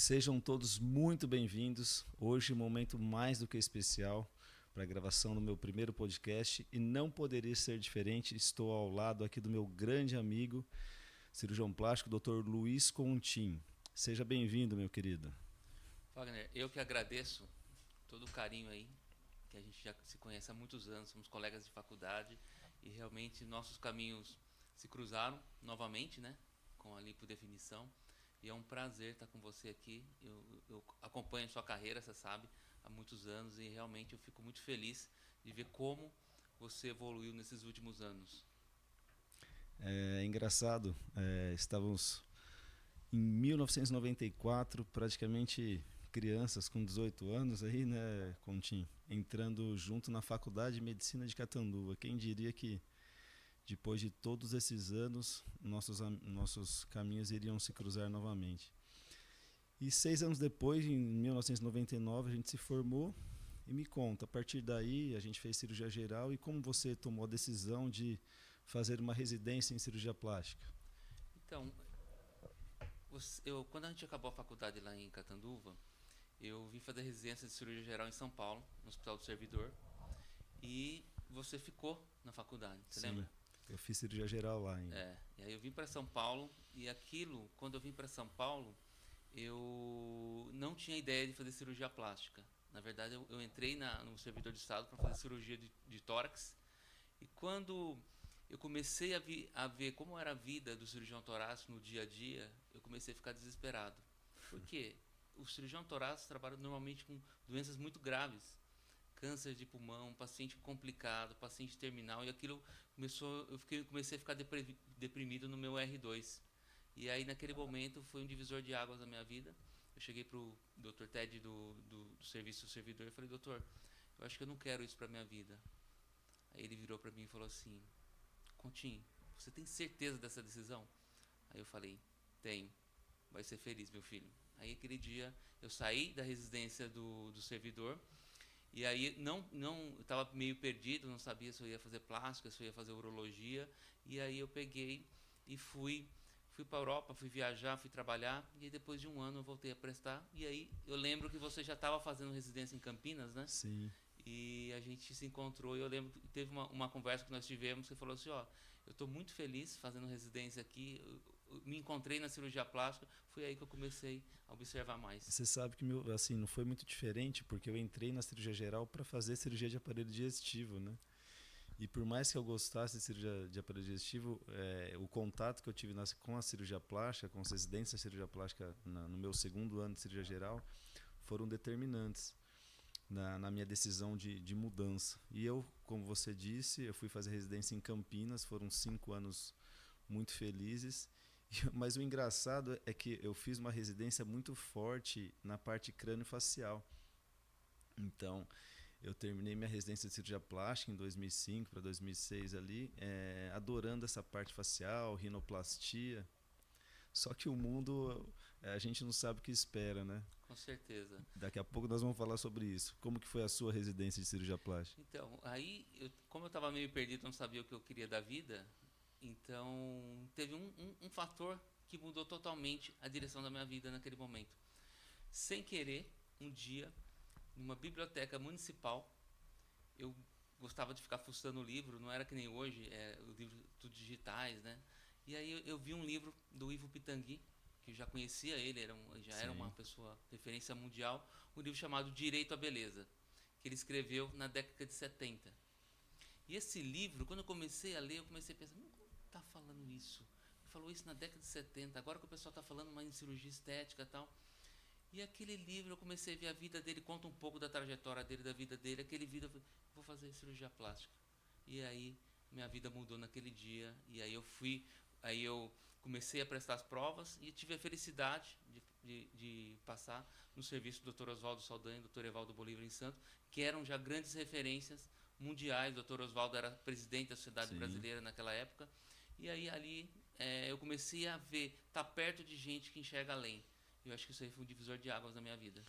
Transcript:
Sejam todos muito bem-vindos. Hoje, um momento mais do que especial para a gravação do meu primeiro podcast e não poderia ser diferente. Estou ao lado aqui do meu grande amigo, cirurgião plástico, Dr. Luiz Contim. Seja bem-vindo, meu querido. Wagner, eu que agradeço todo o carinho aí, que a gente já se conhece há muitos anos, somos colegas de faculdade e realmente nossos caminhos se cruzaram novamente, né, com a lipodefinição. E é um prazer estar com você aqui. Eu acompanho a sua carreira, você sabe, há muitos anos e realmente eu fico muito feliz de ver como você evoluiu nesses últimos anos. É engraçado, estávamos em 1994, praticamente crianças com 18 anos aí, né, Contim, entrando junto na Faculdade de Medicina de Catanduva. Quem diria que depois de todos esses anos, nossos caminhos iriam se cruzar novamente. E 6 anos depois, em 1999, a gente se formou. E me conta, a partir daí a gente fez cirurgia geral e como você tomou a decisão de fazer uma residência em cirurgia plástica? Então, quando a gente acabou a faculdade lá em Catanduva, eu vim fazer residência de cirurgia geral em São Paulo, no Hospital do Servidor, e você ficou na faculdade, você Sim, lembra? eu fiz cirurgia geral lá ainda. E aí eu vim para São Paulo e quando eu vim para São Paulo, eu não tinha ideia de fazer cirurgia plástica. Na verdade, eu entrei no servidor de Estado para fazer cirurgia de tórax e quando eu comecei a ver como era a vida do cirurgião torácico no dia a dia, eu comecei a ficar desesperado. Por quê? O cirurgião torácico trabalha normalmente com doenças muito graves, câncer de pulmão, paciente complicado, paciente terminal, e aquilo comecei a ficar deprimido no meu R2. E aí naquele momento foi um divisor de águas na minha vida. Eu cheguei pro Dr. Ted do serviço do servidor e falei: "Doutor, eu acho que eu não quero isso para minha vida". Aí ele virou para mim e falou assim: "Contim, você tem certeza dessa decisão?". Aí eu falei: "Tenho. Vai ser feliz, meu filho". Aí aquele dia eu saí da residência do servidor e aí eu estava meio perdido, não sabia se eu ia fazer plástica, se eu ia fazer urologia. E aí eu peguei e fui para a Europa, fui viajar, fui trabalhar. E aí depois de um ano eu voltei a prestar. E aí eu lembro que você já estava fazendo residência em Campinas, né? Sim. E a gente se encontrou e eu lembro que teve uma conversa que nós tivemos. Você falou assim: ó, eu estou muito feliz fazendo residência aqui, eu me encontrei na cirurgia plástica. Foi aí que eu comecei a observar mais. Você sabe que assim, não foi muito diferente, porque eu entrei na cirurgia geral para fazer cirurgia de aparelho digestivo, né? E por mais que eu gostasse de cirurgia de aparelho digestivo, o contato que eu tive com a cirurgia plástica, com as residências de cirurgia plástica no meu segundo ano de cirurgia geral, foram determinantes na minha decisão de mudança. E eu, como você disse, eu fui fazer residência em Campinas, foram 5 anos muito felizes. Mas o engraçado é que eu fiz uma residência muito forte na parte crânio-facial. Então, eu terminei minha residência de cirurgia plástica em 2005 para 2006 ali, adorando essa parte facial, rinoplastia. Só que o mundo, a gente não sabe o que espera, né? Com certeza. Daqui a pouco nós vamos falar sobre isso. Como que foi a sua residência de cirurgia plástica? Então, aí, como eu estava meio perdido, não sabia o que eu queria da vida, então teve um fator que mudou totalmente a direção da minha vida naquele momento. Sem querer, um dia, numa biblioteca municipal, eu gostava de ficar fuçando o livro, não era que nem hoje, o livro tudo digitais, né? E aí eu vi um livro do Ivo Pitangui, que eu já conhecia ele, já era uma Sim, pessoa referência mundial, um livro chamado Direito à Beleza, que ele escreveu na década de 70. E esse livro, quando eu comecei a ler, eu comecei a pensar: como está falando isso? Ele falou isso na década de 70, agora que o pessoal está falando mais em cirurgia estética e tal. E aquele livro, eu comecei a ver a vida dele, conta um pouco da trajetória dele, da vida dele. Aquele vídeo, eu falei: vou fazer cirurgia plástica. E aí, minha vida mudou naquele dia. E aí eu comecei a prestar as provas e tive a felicidade de passar no serviço do Dr. Oswaldo Saldanha e do Dr. Evaldo Bolívar em Santos, que eram já grandes referências mundiais. O Dr. Oswaldo era presidente da Sociedade sim. Brasileira naquela época. E aí ali eu comecei a ver, tá perto de gente que enxerga além. Eu acho que isso aí foi um divisor de águas na minha vida.